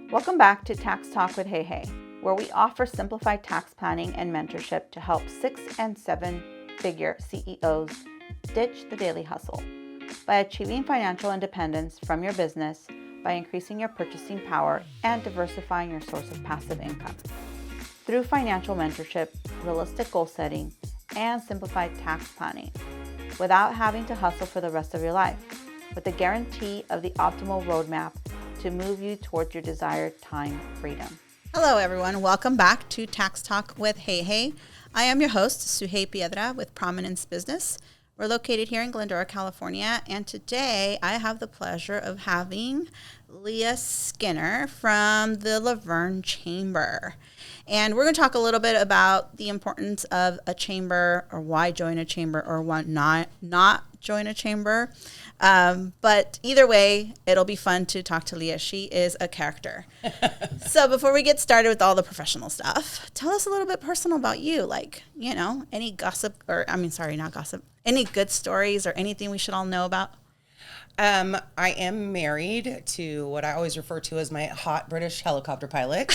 Welcome back to Tax Talk with Hey Hey, where we offer simplified tax planning and mentorship to help 6 and 7-figure CEOs ditch the daily hustle by achieving financial independence from your business by increasing your purchasing power and diversifying your source of passive income. Through financial mentorship, realistic goal setting, and simplified tax planning, without having to hustle for the rest of your life, with the guarantee of the optimal roadmap to move you towards your desired time freedom. Hello, everyone. Welcome back to Tax Talk with Hey Hey. I am your host, Suhey Piedra with Prominence Business. We're located here in Glendora, California, and today I have the pleasure of having Lea Skinner from the Verne Chamber. And we're going to talk a little bit about the importance of a chamber, or why join a chamber, or why not join a chamber. But either way, it'll be fun to talk to Lea. She is a character. So before we get started with all the professional stuff, tell us a little bit personal about you. Like, you know, any gossip, not gossip, any good stories or anything we should all know about? I am married to what I always refer to as my hot British helicopter pilot.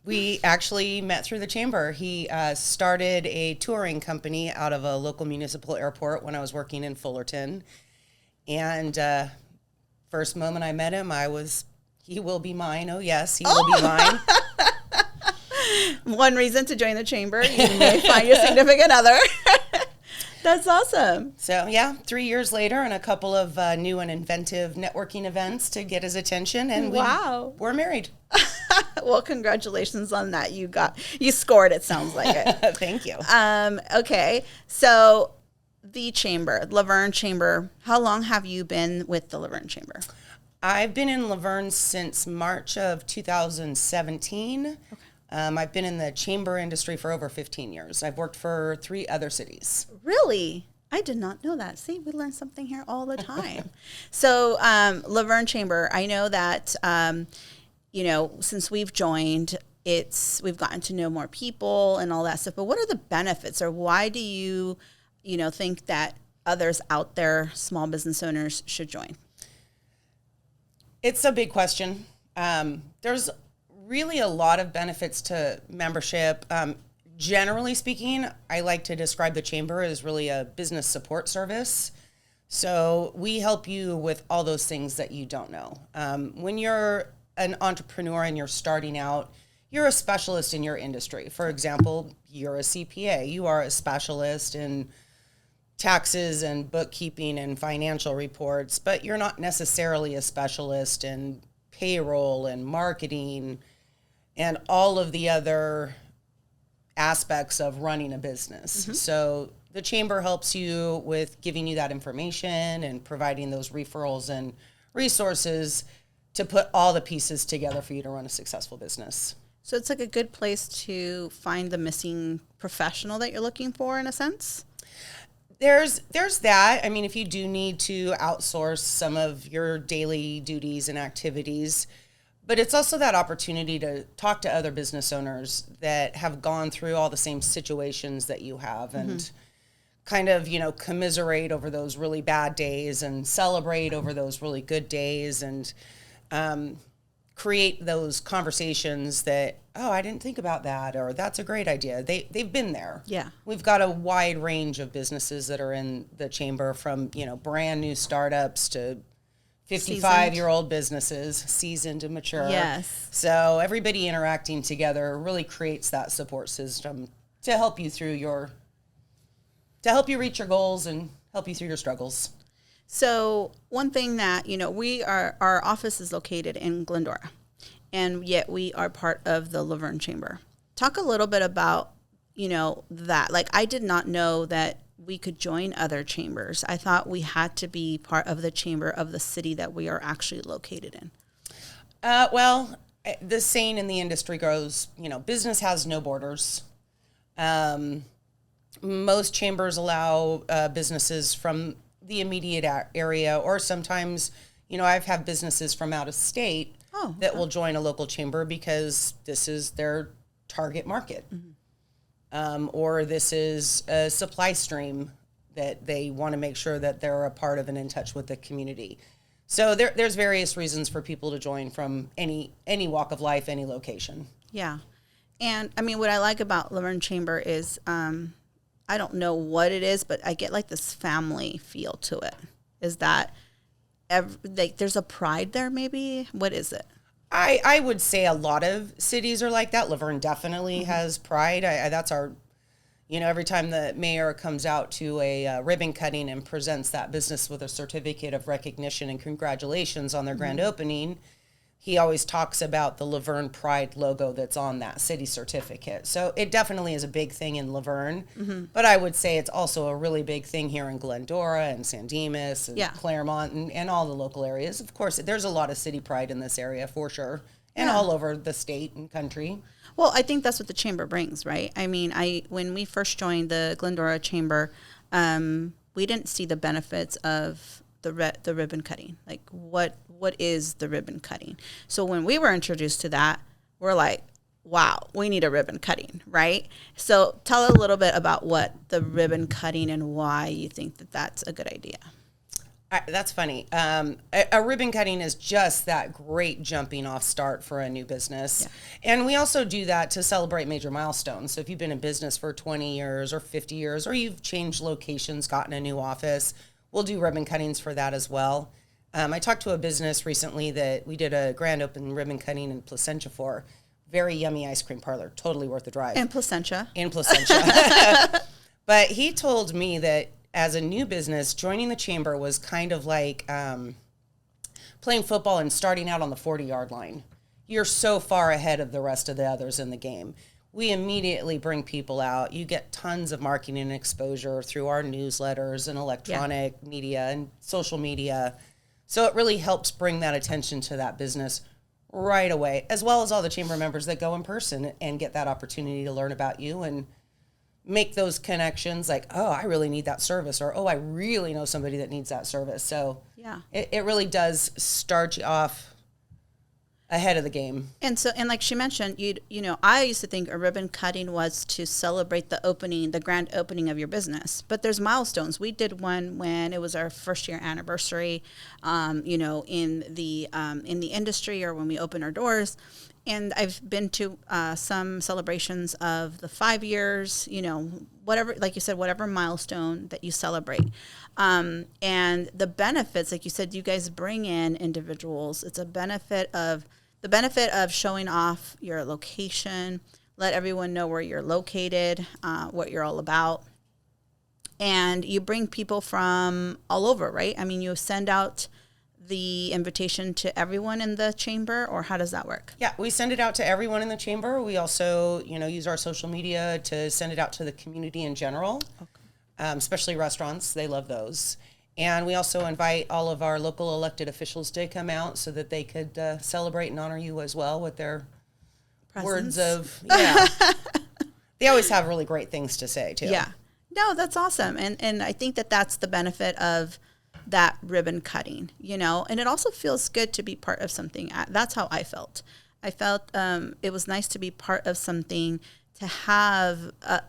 We actually met through the chamber. He started a touring company out of a local municipal airport when I was working in Fullerton. And first moment I met him, he will be mine. Oh, yes, he will be mine. One reason to join the chamber, you may find your significant other. That's awesome. So, yeah, 3 years later and a couple of new and inventive networking events to get his attention. And we're married. Well, congratulations on that. You scored, it sounds like it. Thank you. Okay. So the Verne Chamber, how long have you been with the Verne Chamber? I've been in Verne since March of 2017. Okay. I've been in the chamber industry for over 15 years. I've worked for 3 other cities. Really? I did not know that. See, we learn something here all the time. So Verne Chamber, I know that, since we've joined, we've gotten to know more people and all that stuff. But what are the benefits, or why do you think that others out there, small business owners, should join? It's a big question. There's really a lot of benefits to membership. Generally speaking, I like to describe the chamber as really a business support service. So we help you with all those things that you don't know. When you're an entrepreneur and you're starting out, you're a specialist in your industry. For example, you're a CPA. You are a specialist in taxes and bookkeeping and financial reports, but you're not necessarily a specialist in payroll and marketing and all of the other aspects of running a business. Mm-hmm. So the chamber helps you with giving you that information and providing those referrals and resources to put all the pieces together for you to run a successful business. So it's like a good place to find the missing professional that you're looking for, in a sense? There's that. I mean, if you do need to outsource some of your daily duties and activities, but it's also that opportunity to talk to other business owners that have gone through all the same situations that you have, and kind of, commiserate over those really bad days and celebrate over those really good days, and create those conversations that, oh, I didn't think about that, or that's a great idea. They've been there. Yeah. We've got a wide range of businesses that are in the chamber, from, brand new startups to 55-year-old businesses, seasoned and mature. Yes. So everybody interacting together really creates that support system to help you reach your goals and help you through your struggles. So one thing that, our office is located in Glendora, and yet we are part of the Verne Chamber. Talk a little bit about, that. Like, I did not know that we could join other chambers. I thought we had to be part of the chamber of the city that we are actually located in. Well, the saying in the industry goes, business has no borders. Most chambers allow businesses from the immediate area, or sometimes, I've had businesses from out of state that will join a local chamber because this is their target market. Mm-hmm. Or this is a supply stream that they want to make sure that they're a part of and in touch with the community. So there's various reasons for people to join from any walk of life, any location. Yeah. And I mean, what I like about Verne Chamber is, I don't know what it is, but I get like this family feel to it. Is that like there's a pride there maybe? What is it? I would say a lot of cities are like that. Laverne definitely has pride. That's our, every time the mayor comes out to a ribbon cutting and presents that business with a certificate of recognition and congratulations on their grand opening, he always talks about the Laverne Pride logo that's on that city certificate. So it definitely is a big thing in Laverne, but I would say it's also a really big thing here in Glendora and San Dimas and Claremont and all the local areas. Of course, there's a lot of city pride in this area for sure, and all over the state and country. Well, I think that's what the chamber brings, right? I mean, when we first joined the Glendora Chamber, we didn't see the benefits of the ribbon cutting. Like, what is the ribbon cutting? So when we were introduced to that, we're like, wow, we need a ribbon cutting, right? So tell a little bit about what the ribbon cutting and why you think that that's a good idea. That's funny. A ribbon cutting is just that great jumping off start for a new business. Yeah. And we also do that to celebrate major milestones. So if you've been in business for 20 years or 50 years, or you've changed locations, gotten a new office, we'll do ribbon cuttings for that as well. I talked to a business recently that we did a grand open ribbon cutting in Placentia for. Very yummy ice cream parlor. Totally worth the drive. In Placentia. But he told me that as a new business, joining the chamber was kind of like playing football and starting out on the 40-yard line. You're so far ahead of the rest of the others in the game. We immediately bring people out. You get tons of marketing and exposure through our newsletters and electronic media and social media. So it really helps bring that attention to that business right away, as well as all the chamber members that go in person and get that opportunity to learn about you and make those connections like, oh, I really need that service, or, oh, I really know somebody that needs that service. So it really does start you off ahead of the game. And like she mentioned, I used to think a ribbon cutting was to celebrate the grand opening of your business. But there's milestones. We did one when it was our first year anniversary, in the industry, or when we opened our doors. And I've been to some celebrations of the 5 years, whatever, like you said, whatever milestone that you celebrate. And the benefits, like you said, you guys bring in individuals. It's a benefit of showing off your location, let everyone know where you're located, what you're all about. And you bring people from all over, right? I mean, you send out the invitation to everyone in the chamber, or how does that work? Yeah, we send it out to everyone in the chamber. We also, use our social media to send it out to the community in general, especially restaurants. They love those. And we also invite all of our local elected officials to come out so that they could celebrate and honor you as well with their words of, They always have really great things to say, too. Yeah. No, that's awesome. And I think that that's the benefit of that ribbon cutting, and it also feels good to be part of something. That's how I felt. I felt it was nice to be part of something, to have, a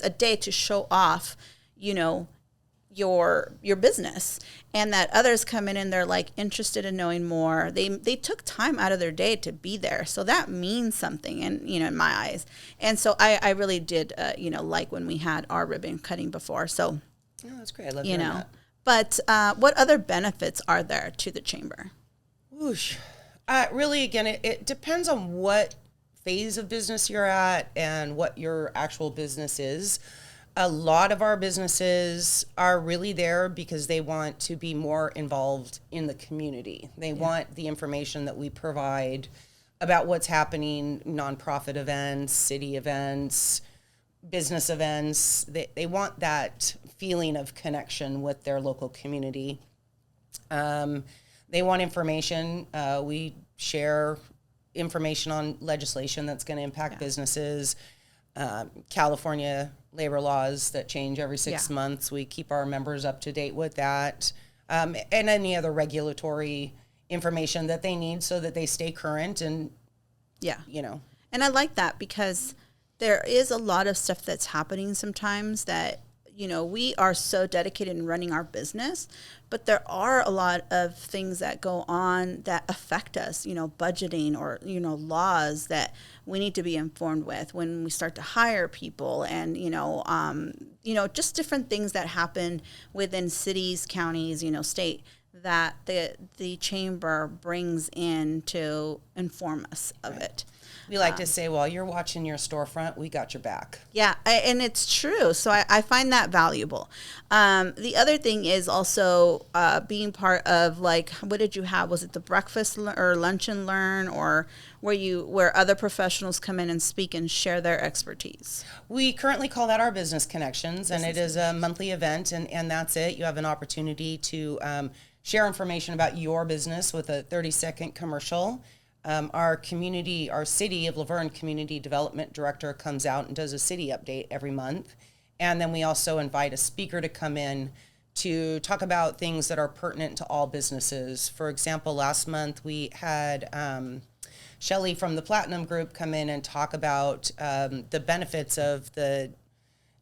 day to show off, your business, and that others come in and they're like interested in knowing more. They took time out of their day to be there. So that means something, and, in my eyes. And so I really did, like when we had our ribbon cutting before. So, oh, that's great. I love hearing that. But what other benefits are there to the chamber? Whoosh. Really, again, it depends on what phase of business you're at and what your actual business is. A lot of our businesses are really there because they want to be more involved in the community. They want the information that we provide about what's happening, nonprofit events, city events, business events. They want that feeling of connection with their local community. They want information. We share information on legislation that's going to impact businesses. California labor laws that change every 6 months. We keep our members up to date with that. And any other regulatory information that they need so that they stay current and, And I like that because there is a lot of stuff that's happening sometimes that, we are so dedicated in running our business, but there are a lot of things that go on that affect us, budgeting or, laws that we need to be informed with when we start to hire people and, just different things that happen within cities, counties, state that the chamber brings in to inform us of it. We like to say, while you're watching your storefront, we got your back. Yeah, and it's true. So I find that valuable. The other thing is also being part of, like, what did you have? Was it the breakfast or lunch and learn, or where other professionals come in and speak and share their expertise? We currently call that our Business Connections, and it is a monthly event, and that's it. You have an opportunity to share information about your business with a 30-second commercial. Our city of Laverne Community Development Director comes out and does a city update every month. And then we also invite a speaker to come in to talk about things that are pertinent to all businesses. For example, last month we had Shelley from the Platinum Group come in and talk about the benefits of the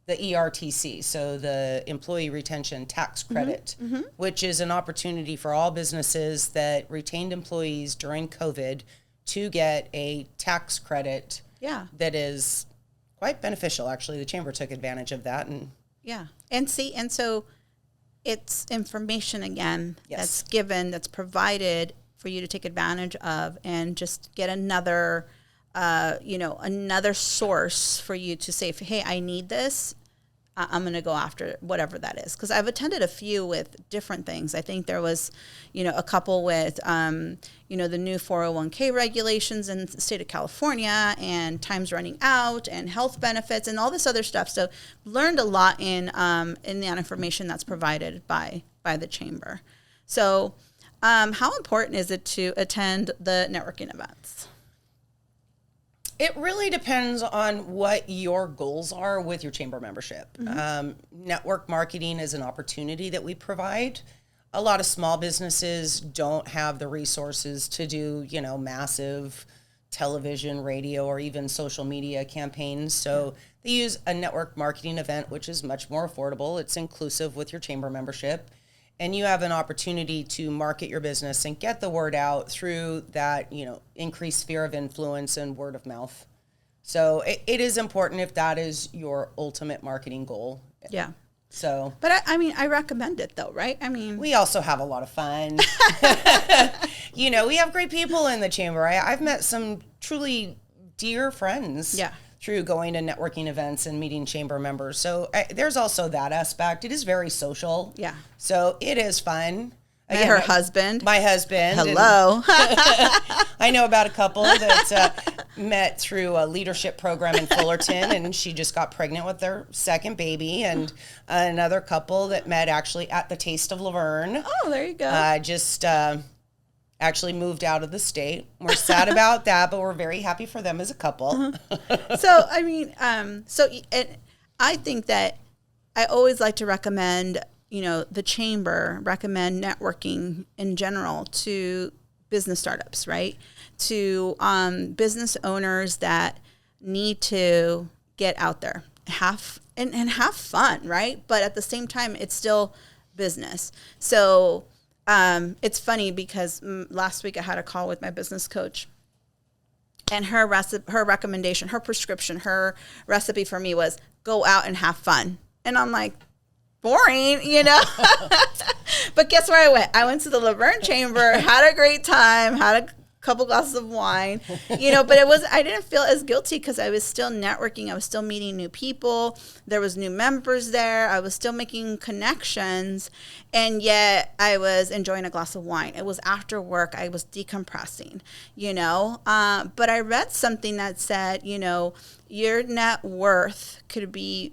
ERTC, so the Employee Retention Tax Credit, which is an opportunity for all businesses that retained employees during COVID to get a tax credit that is quite beneficial. Actually, the chamber took advantage of that. And so it's information again that's given, that's provided for you to take advantage of and just get another source for you to say, hey, I need this. I'm going to go after whatever that is. Because I've attended a few with different things. I think there was, a couple with, the new 401k regulations in the state of California and time's running out and health benefits and all this other stuff. So learned a lot in that information that's provided by the chamber. So how important is it to attend the networking events? It really depends on what your goals are with your chamber membership. Network marketing is an opportunity that we provide. A lot of small businesses don't have the resources to do, massive television, radio, or even social media campaigns. So they use a network marketing event, which is much more affordable. It's inclusive with your chamber membership. And you have an opportunity to market your business and get the word out through that, increased sphere of influence and word of mouth. So it is important if that is your ultimate marketing goal. Yeah. So, but I recommend it though, right? We also have a lot of fun. We have great people in the chamber. I've met some truly dear friends. Yeah. Through going to networking events and meeting chamber members. So there's also that aspect. It is very social. Yeah. So it is fun. Again, her husband. My husband. Hello. I know about a couple that met through a leadership program in Fullerton, and she just got pregnant with their second baby. And another couple that met actually at the Taste of Laverne. Oh, there you go. Actually moved out of the state. We're sad about that, but we're very happy for them as a couple. So I think that I always like to recommend, the chamber, recommend networking in general to business startups, right? To business owners that need to get out there, have fun, right? But at the same time, it's still business. So it's funny because last week I had a call with my business coach, and her recommendation, her prescription, her recipe for me was go out and have fun. And I'm like, boring, But guess where I went? I went to the Laverne Chamber, had a great time, had a couple glasses of wine, but I didn't feel as guilty because I was still networking. I was still meeting new people. There was new members there. I was still making connections, and yet I was enjoying a glass of wine. It was after work. I was decompressing, but I read something that said, your net worth could be,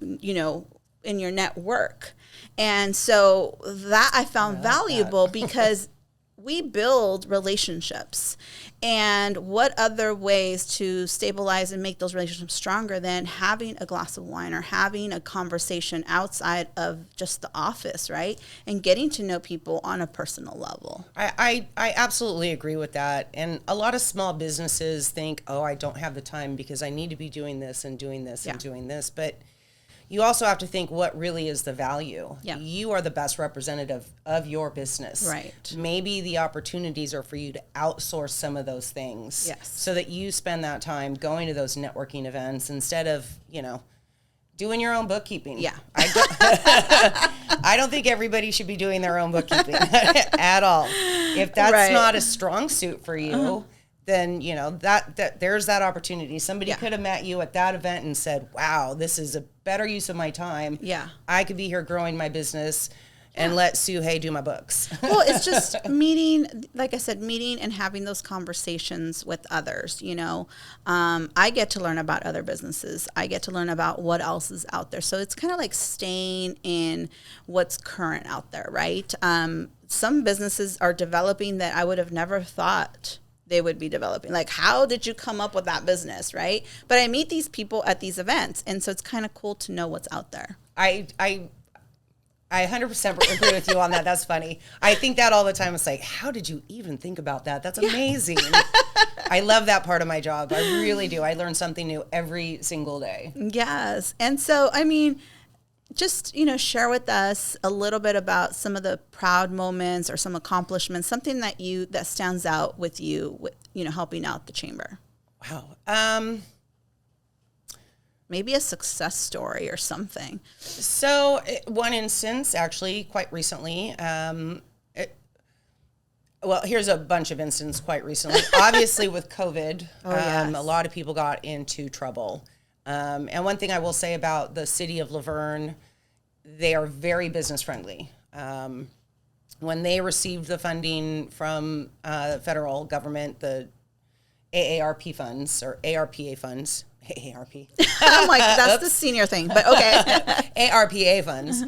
in your network. And so that I found valuable because we build relationships, and what other ways to stabilize and make those relationships stronger than having a glass of wine or having a conversation outside of just the office, right? And getting to know people on a personal level. I absolutely agree with that. And a lot of small businesses think, I don't have the time because I need to be doing this and doing this and doing this. But you also have to think what really is the value. Yeah. You are the best representative of your business. Right. Maybe the opportunities are for you to outsource some of those things. Yes. So that you spend that time going to those networking events instead of, doing your own bookkeeping. Yeah. I don't think everybody should be doing their own bookkeeping at all. If that's not a strong suit for you, then, that there's that opportunity. Somebody could have met you at that event and said, wow, this is a better use of my time. Yeah. I could be here growing my business and let Sue do my books. Well, it's just meeting, like I said, meeting and having those conversations with others, I get to learn about other businesses. I get to learn about what else is out there. So it's kind of like staying in what's current out there, right? Some businesses are developing that I would have never thought they would be developing. Like, how did you come up with that business, right? But I meet these people at these events, and so it's kind of cool to know what's out there. I 100% agree with you on that. That's funny. I think that all the time. It's like, how did you even think about that? That's amazing. I love that part of my job. I really do. I learn something new every single day. Yes. And so, just, share with us a little bit about some of the proud moments or some accomplishments, something that stands out with you, helping out the chamber. Wow. Maybe a success story or something. So one instance, actually, quite recently, here's a bunch of instances quite recently. Obviously, with COVID, yes. A lot of people got into trouble. And one thing I will say about the city of Laverne, they are very business friendly. When they received the funding from the federal government, the AARP funds or ARPA funds, AARP. I'm like, that's the senior thing, but okay. ARPA funds.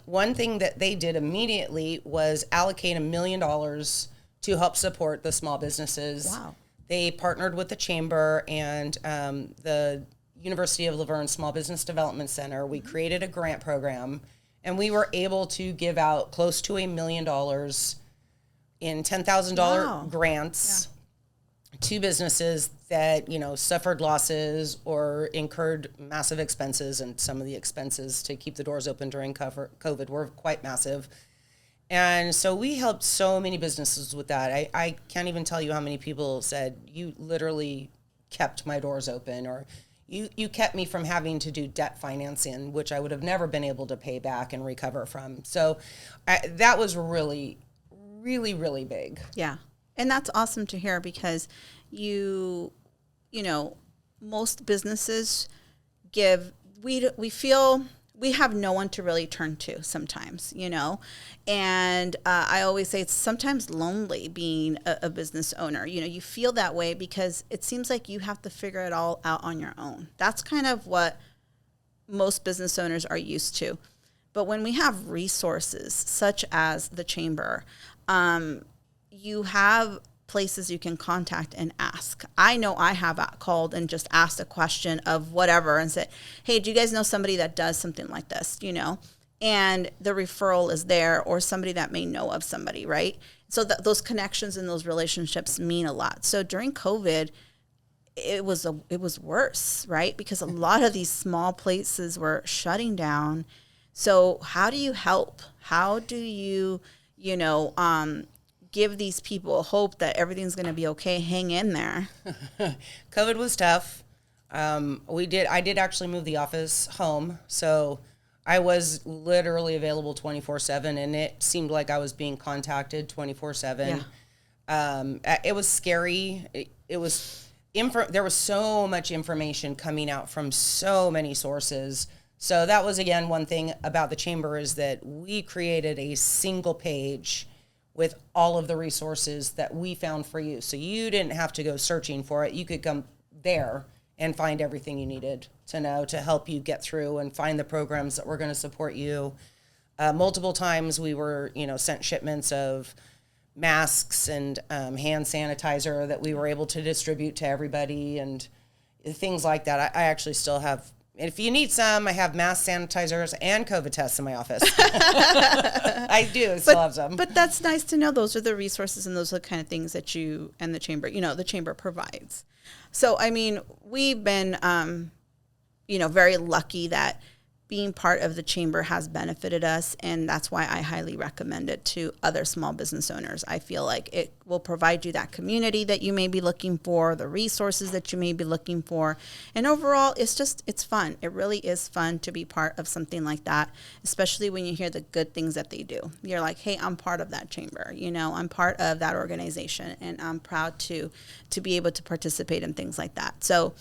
One thing that they did immediately was allocate $1 million to help support the small businesses. Wow. They partnered with the chamber and the University of Laverne Small Business Development Center. We created a grant program, and we were able to give out close to $1 million in $10,000 grants to businesses that, suffered losses or incurred massive expenses, and some of the expenses to keep the doors open during COVID were quite massive. And so we helped so many businesses with that. I can't even tell you how many people said, you literally kept my doors open, or you kept me from having to do debt financing, which I would have never been able to pay back and recover from. So that was really, really, really big. Yeah. And that's awesome to hear, because most businesses we feel we have no one to really turn to sometimes, and I always say it's sometimes lonely being a business owner. You feel that way because it seems like you have to figure it all out on your own. That's kind of what most business owners are used to. But when we have resources such as the chamber, you have places you can contact and ask. I know I have called and just asked a question of whatever and said, hey, do you guys know somebody that does something like this, And the referral is there, or somebody that may know of somebody, right? So those connections and those relationships mean a lot. So during COVID, it was worse, right? Because a lot of these small places were shutting down. So how do you help? How do you, give these people hope that everything's going to be okay? Hang in there. COVID was tough. I did actually move the office home. So I was literally available 24/7, and it seemed like I was being contacted 24/7. It was scary. There was so much information coming out from so many sources. So that was, again, one thing about the chamber, is that we created a single page with all of the resources that we found for you. So you didn't have to go searching for it. You could come there and find everything you needed to know to help you get through and find the programs that were going to support you. Multiple times we were, sent shipments of masks and hand sanitizer that we were able to distribute to everybody and things like that. I actually still have, if you need some, I have mask sanitizers and COVID tests in my office. I do still have some. But that's nice to know. Those are the resources and those are the kind of things that you and the chamber, the chamber provides. So, we've been, very lucky that being part of the chamber has benefited us, and that's why I highly recommend it to other small business owners. I feel like it will provide you that community that you may be looking for, the resources that you may be looking for, and overall, it's fun. It really is fun to be part of something like that, especially when you hear the good things that they do. You're like, hey, I'm part of that chamber. I'm part of that organization, and I'm proud to be able to participate in things like that. So,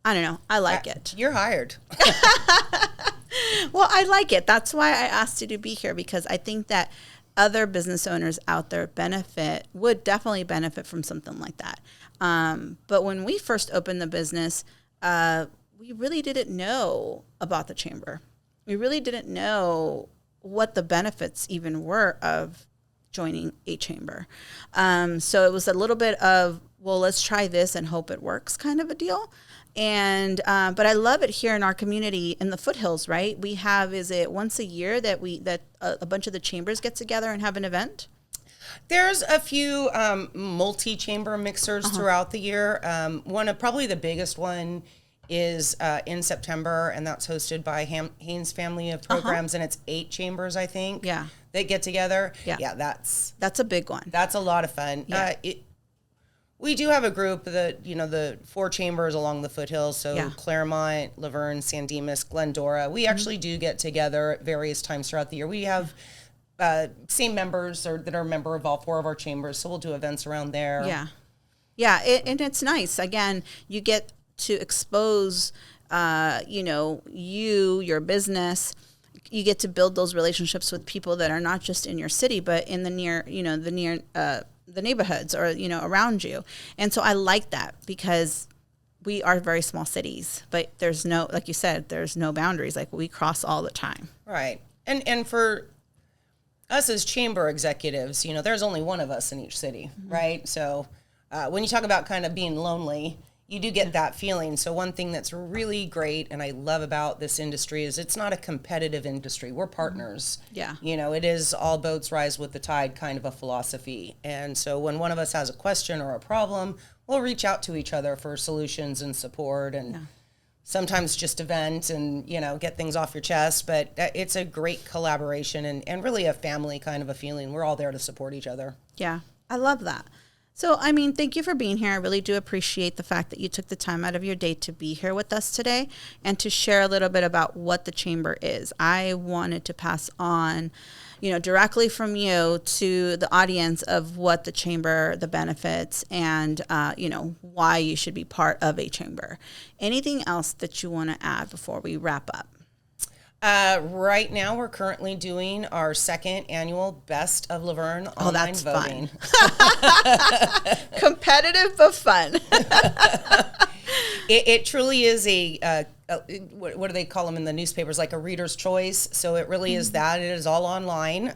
I don't know. I like it. You're hired. Well, I like it. That's why I asked you to be here, because I think that other business owners out there would definitely benefit from something like that. But when we first opened the business, we really didn't know about the chamber. We really didn't know what the benefits even were of joining a chamber. So it was a little bit of, well, let's try this and hope it works kind of a deal. And but I love it here in our community in the foothills, right? We have, is it once a year that a bunch of the chambers get together and have an event? There's a few multi-chamber mixers throughout the year. One of probably the biggest one is in September, and that's hosted by Haynes Family of Programs, and it's 8 chambers, I think. Yeah, that get together. Yeah, that's a big one. That's a lot of fun. Yeah. We do have a group that, the 4 chambers along the foothills. So Claremont, Laverne, San Dimas, Glendora. We actually do get together at various times throughout the year. We have same members that are a member of all 4 of our chambers. So we'll do events around there. Yeah. Yeah. And it's nice. Again, you get to expose, your business. You get to build those relationships with people that are not just in your city, but in the near the neighborhoods or, around you. And so I like that, because we are very small cities, but there's no, like you said, there's no boundaries. Like, we cross all the time. Right. And for us as chamber executives, there's only one of us in each city, right? So when you talk about kind of being lonely, you do get that feeling. So one thing that's really great and I love about this industry is it's not a competitive industry. We're partners. Yeah. It is all boats rise with the tide kind of a philosophy. And so when one of us has a question or a problem, we'll reach out to each other for solutions and support, and sometimes just vent and, get things off your chest. But it's a great collaboration and really a family kind of a feeling. We're all there to support each other. Yeah, I love that. So, thank you for being here. I really do appreciate the fact that you took the time out of your day to be here with us today and to share a little bit about what the chamber is. I wanted to pass on, directly from you to the audience of what the chamber, the benefits, and, why you should be part of a chamber. Anything else that you want to add before we wrap up? Right now, we're currently doing our 2nd annual Best of Laverne online voting. Fun. Competitive but fun. It truly is what do they call them in the newspapers? Like a reader's choice. So it really is that. It is all online.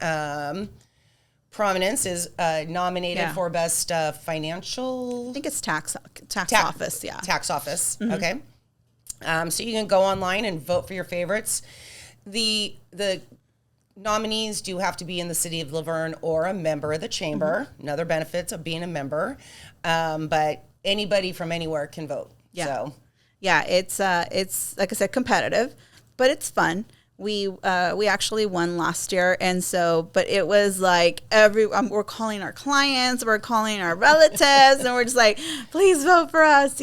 Prominence is nominated for Best Financial. I think it's tax office. Yeah, tax office. Okay. So you can go online and vote for your favorites. The nominees do have to be in the city of Laverne or a member of the chamber. Another benefits of being a member, but anybody from anywhere can vote. Yeah, so. Yeah, it's like I said, competitive, but it's fun. We actually won last year, and so, but it was like we're calling our clients, we're calling our relatives, and we're just like, please vote for us,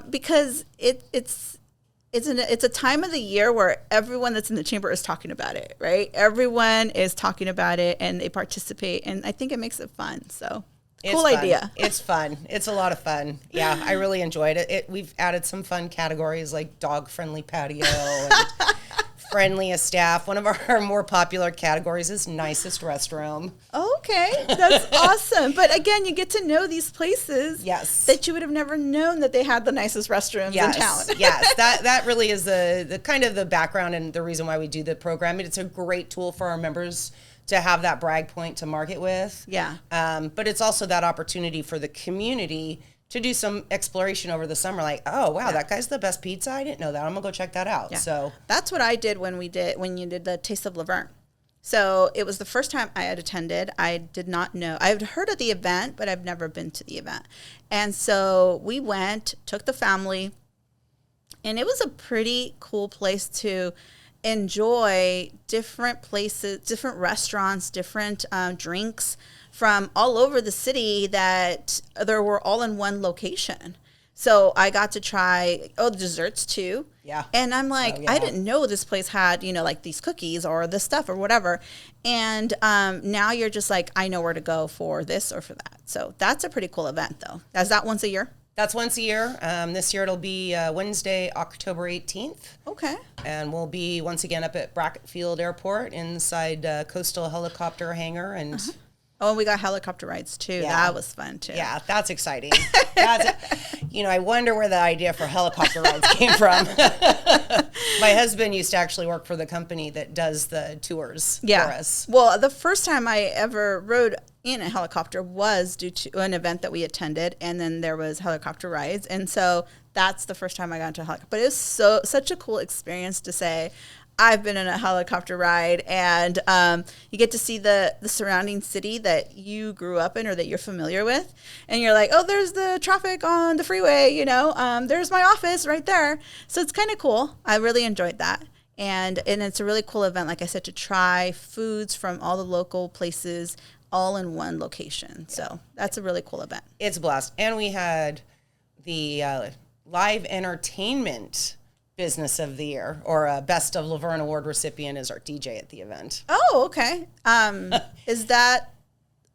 because it's a time of the year where everyone that's in the chamber is talking about it, right? Everyone is talking about it, and they participate, and I think it makes it fun. So. Cool idea. It's fun. It's a lot of fun. Yeah, I really enjoyed it. We've added some fun categories like dog-friendly patio and friendliest staff. One of our more popular categories is nicest restroom. Okay, that's awesome. But again, you get to know these places that you would have never known that they had the nicest restrooms in town. Yes, that really is the kind of the background and the reason why we do the program. It's a great tool for our members to have that brag point to market with. Yeah. But it's also that opportunity for the community to do some exploration over the summer. Like, oh, wow, that guy's the best pizza. I didn't know that. I'm going to go check that out. Yeah. So that's what I did when you did the Taste of Laverne. So it was the first time I had attended. I did not know. I had heard of the event, but I've never been to the event. And so we went, took the family. And it was a pretty cool place to enjoy different places, different restaurants, different drinks from all over the city that they were all in one location. So I got to try, the desserts too. Yeah. And I'm like, Oh, yeah. I didn't know this place had, like these cookies or this stuff or whatever. And now you're just like, I know where to go for this or for that. So that's a pretty cool event though. Is that once a year? That's once a year. This year it'll be Wednesday, October 18th. Okay. And we'll be once again up at Brackett Field Airport inside Coastal Helicopter Hangar. And Oh, and we got helicopter rides too. Yeah. That was fun too. yeah, that's exciting. I wonder where the idea for helicopter rides came from. My husband used to actually work for the company that does the tours for us. Well, the first time I ever rode in a helicopter was due to an event that we attended, and then there was helicopter rides, and so that's the first time I got into a helicopter. But it was such a cool experience to say, I've been in a helicopter ride, and you get to see the surrounding city that you grew up in or that you're familiar with, and you're like, oh, there's the traffic on the freeway, there's my office right there. So it's kind of cool. I really enjoyed that. And it's a really cool event, like I said, to try foods from all the local places all in one location. So that's a really cool event. It's a blast. And we had the live entertainment business of the year, or Best of Laverne Award recipient is our DJ at the event. Oh, okay. Is that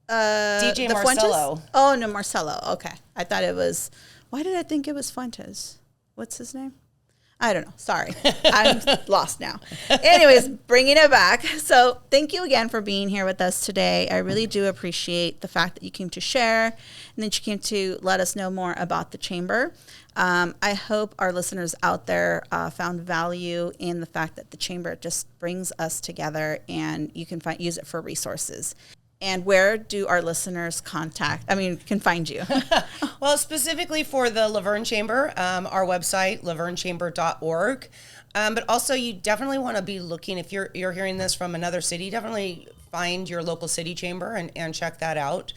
DJ the Marcello. Fuentes? Oh, no, Marcello. Okay. I thought it was, why did I think it was Fuentes? What's his name? I don't know. Sorry. I'm lost now. Anyways, bringing it back. So thank you again for being here with us today. I really do appreciate the fact that you came to share and that you came to let us know more about the chamber. I hope our listeners out there found value in the fact that the chamber just brings us together, and you can use it for resources. And where do our listeners can find you? Well, specifically for the Laverne Chamber, our website, lavernechamber.org. But also you definitely want to be looking, if you're hearing this from another city, definitely find your local city chamber and check that out.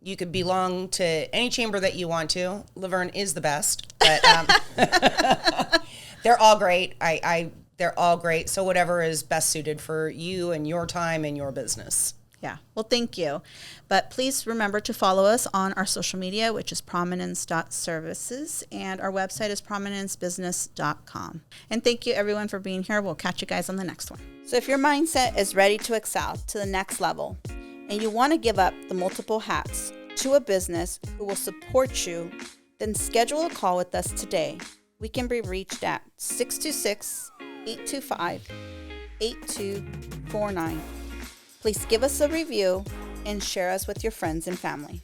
You could belong to any chamber that you want to. Laverne is the best, but they're all great. They're all great. So whatever is best suited for you and your time and your business. Yeah. Well, thank you. But please remember to follow us on our social media, which is prominence.services, and our website is prominencebusiness.com. And thank you, everyone, for being here. We'll catch you guys on the next one. So if your mindset is ready to excel to the next level, and you want to give up the multiple hats to a business who will support you, then schedule a call with us today. We can be reached at 626-825-8249. Please give us a review and share us with your friends and family.